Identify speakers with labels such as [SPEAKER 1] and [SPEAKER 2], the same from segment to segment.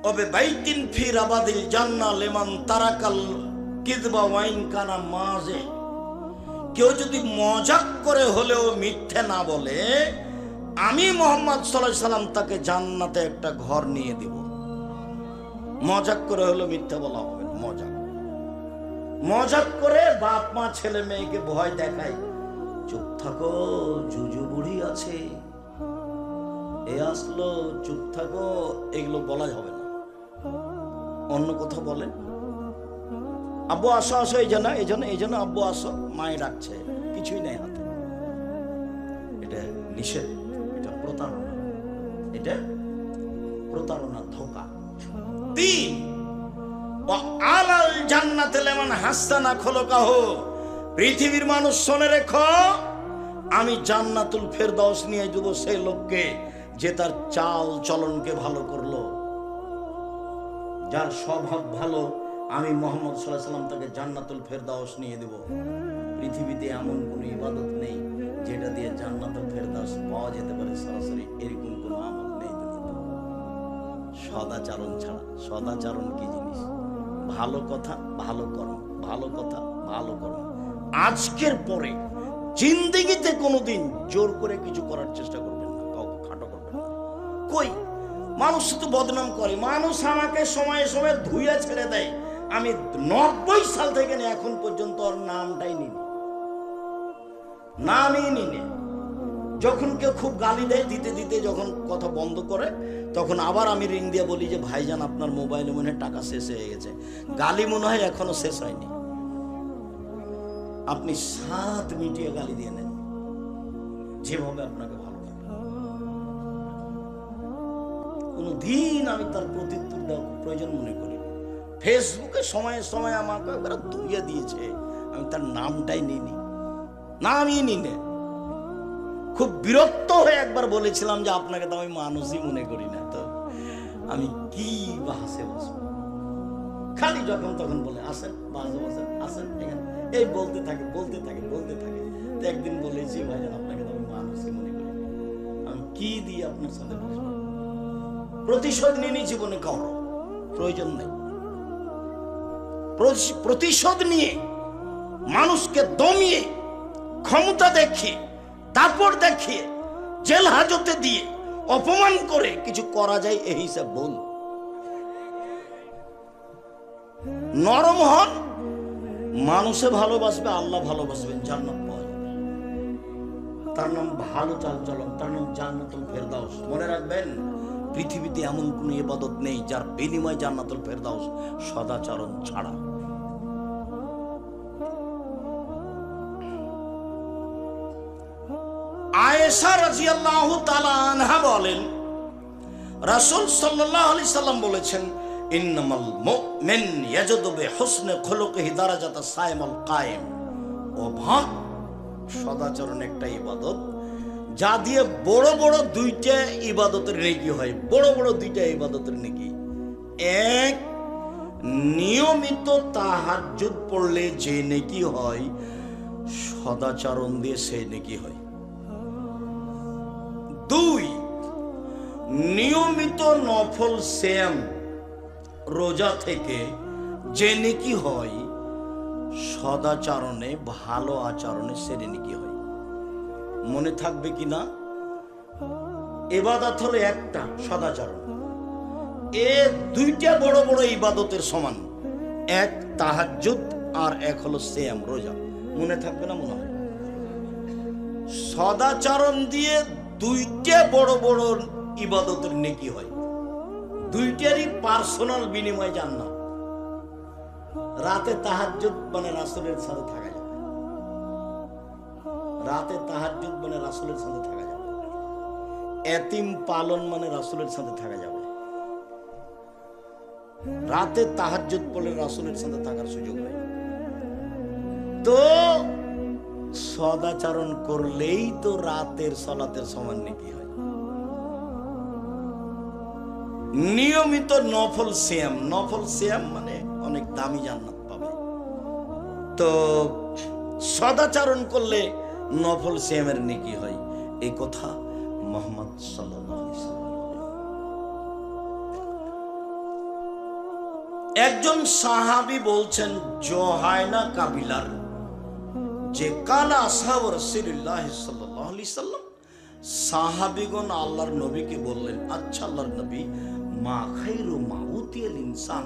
[SPEAKER 1] ওবে বাইতিন ফি রাবাদিল জান্নাহ লিমান তারাকাল কিযবা wine কানা মাযে, কেউ যদি মজাক করে হলেও মিথ্যে না বলে, আমি মুহাম্মদ সাল্লাল্লাহু আলাইহি সাল্লাম তাকে জান্নাতে একটা ঘর নিয়ে দিব। মজাক করে হলেও মিথ্যা বলা হবে না। মজাক করে বাপ মা ছেলে মেয়েকে ভয় দেখায়, চুপ থাকো জুজু বুড়ি আছে, এ আসলো চুপ থাকো, এগুলো বলা যাবে না। অন্য কথা বলেন, আব্বু আসো আসো, এই জন্য আব্বু আসো, মায়ে ডাকছে, কিছুই নেই হাতে, এটা নিষেধ, এটা প্রতারণা, ধোঁকা। তিন, আলাল জান্নাতে লিমান হাসানা খলকাহু, পৃথিবীর মানুষ শুনে রেখো, আমি জান্নাতুল ফেরদাউস নিয়ে দেব সেই লোককে যে তার চাল চলনকে ভালো করলো, যার স্বভাব ভালো, আমি মুহাম্মদ সাল্লাল্লাহু আলাইহি সাল্লাম তাকে জান্নাতুল ফেরদাউস নিয়ে দেব। পৃথিবীতে এমন কোনো ইবাদত নেই যেটা দিয়ে জান্নাতুল ফেরদাউস পাওয়া যেতে পারে সরাসরি, এরকম কোনো আমল নেই দুনিয়াতে, সদাচরণ ছাড়া। সদাচরণ কি জিনিস? ভালো কথা ভালো কর্ম, ভালো কথা ভালো কর্ম। আজকের পরে জিন্দেগিতে কোনোদিন জোর করে কিছু করার চেষ্টা করবেন না, কাউকে খাটো করবেন না। কই মানুষ তো বদনাম করে, মানুষ আমাকে সময়ে সময়ে ধুইয়া ছেড়ে দেয়, আমি 90 সাল থেকে এখন পর্যন্ত ওর নামটাই নিনি, নামই নিনি। যখন কেউ খুব গালি দেয়, দিতে দিতে যখন কথা বন্ধ করে, তখন আবার আমি রিং দিয়ে বলি যে ভাইজান আপনার মোবাইলে মনে হয় টাকা শেষ হয়ে গেছে। গালি মনে হয় এখনো শেষ হয়নি, আপনি 7 মিনিটে গালি দিয়ে নেন, যেভাবে আপনাকে ভালো লাগে। কোনদিন আমি তার প্রত্যুত্তর দেওয়ার প্রয়োজন মনে করি। ফেসবুকে সময়ে সময়ে আমাকে একবার ধুইয়ে দিয়েছে, আমি তার নামটাই নিইনি, নামই নিনে। খুব বিরক্ত হয়ে একবার বলেছিলাম যে আপনাকে তো আমি মানুষই মনে করি না, তো আমি কি বাসে বসবো। খালি যখন তখন বলে আসেন বাসে বসেন, আসেন এখানে, এই বলতে থাকে। তো একদিন বলেছি ভাইজান আপনাকে তো আমি মানুষই মনে করি না, আমি কি দিয়ে আপনার সাথে বসবো। প্রতিশোধ নিয়ে জীবনে কারো প্রয়োজন নেই। প্রতিশোধ নিয়ে মানুষকে দমিয়ে, ক্ষমতা দেখিয়ে, দাপট দেখিয়ে, জেল হাজতে দিয়ে, অপমান করে কিছু করা যায়, এই হিসাব বল। নরম হন, মানুষে ভালোবাসবে, আল্লাহ ভালোবাসবেন, জান্নাত পাওয়া যাবে। তার নাম ভালো চালচলন, তার নাম জান্নাতুল ফেরদাউস। মনে রাখবেন, পৃথিবীতে এমন কোন ইবাদত নেই যার বিনিময় জান্নাতুল ফেরদাউস সদাচরণ ছাড়া। আয়েশা রাদিয়াল্লাহু তাআলা আনহা বলেন, রাসূল সাল্লাল্লাহু আলাইহি সাল্লাম বলেছেন, ইন্নামাল মুমিন ইয়াজুদু বিহুসনি খুলুকিহি দারাজাতাস সাইমাল কায়েম। ও ভাগ, সদাচরণ একটা ইবাদত যা দিয়ে বড় বড় 2টা ইবাদতের নেকি হয়। বড় বড় 2টা ইবাদতের নেকি। এক, নিয়মিত তাহাজ্জুদ পড়লে যে নেকি হয়, সদাচরণ দিয়ে সেই নেকি হয়। 2, নিয়মিত নফল সিয়াম রোজা থেকে যে নেকি হয়, সদাচরণে ভালো আচরণে সে নেকি হয়। মনে থাকবে কিনা? ইবাদত হলো একটা, সদাচরণ। এ 2টা বড় বড় ইবাদতের সমান। এক তাহাজ্জুদ আর এক হলো সিয়াম রোজা। মনে থাকবে না? মনে হয় সদাচরণ দিয়ে 2টা বড় বড় ইবাদতের নেকি হয়। 2টারই পার্সোনাল বিনিময় জান্নাত। রাতে তাহাজ্জুদ মানে রাসূলের সাথে থাকা যাবে, রাতে তাহাজ্জুদ মানে রাসূলের সাথে থাকা যাবে। এতিম পালন মানে রাসূলের সাথে থাকা যাবে। রাতে তাহাজ্জুদ পড়লে রাসূলের সাথে থাকার সুযোগ হয়। তো সদাচরণ করলেই তো রাতের সালাতের সমান নেকি হয়। নিয়মিত নফল সিয়াম, নফল সিয়াম মানে অনেক দামি জান্নাত পাবে। তো সদাচরণ করলে নফল সিয়ামের নেকি হয়, এই কথা মুহাম্মদ সাল্লাল্লাহু আলাইহি ওয়াসাল্লাম। একজন সাহাবী বলছেন জোহায়না কাবিলার যে কালা আসহাব রাসূলুল্লাহ সাল্লাল্লাহু আলাইহি সাল্লাম, সাহাবীগণ আল্লাহর নবীকে বললেন, আচ্ছা আল্লাহর নবী, মা খায়রু মা উতিয়াল ইনসান,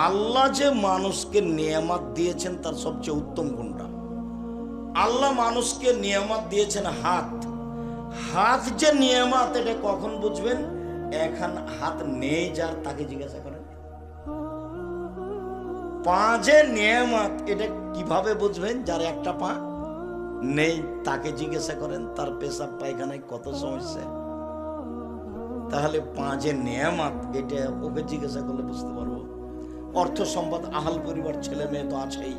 [SPEAKER 1] আল্লাহ যে মানুষকে নিয়ামত দিয়েছেন তার সবচেয়ে উত্তম কোনটা? আল্লাহ মানুষকে নিয়ামত দিয়েছেন হাত। হাত যে নিয়ামত এটা কখন বুঝবেন? এখন হাত নেই যার তাকে জিজ্ঞাসা করেন। পা যে নিয়ামত এটা কিভাবে বুঝবেন? যার একটা পা নেই তাকে জিজ্ঞাসা করেন তার পেশাব পায়খানায় কত সমস্যা। তাহলে পা যে নিয়ামত এটা ওকে জিজ্ঞাসা করলে বুঝতে পারবো। অর্থ সম্পদ আহাল পরিবার ছেলে মেয়ে তো আছেই,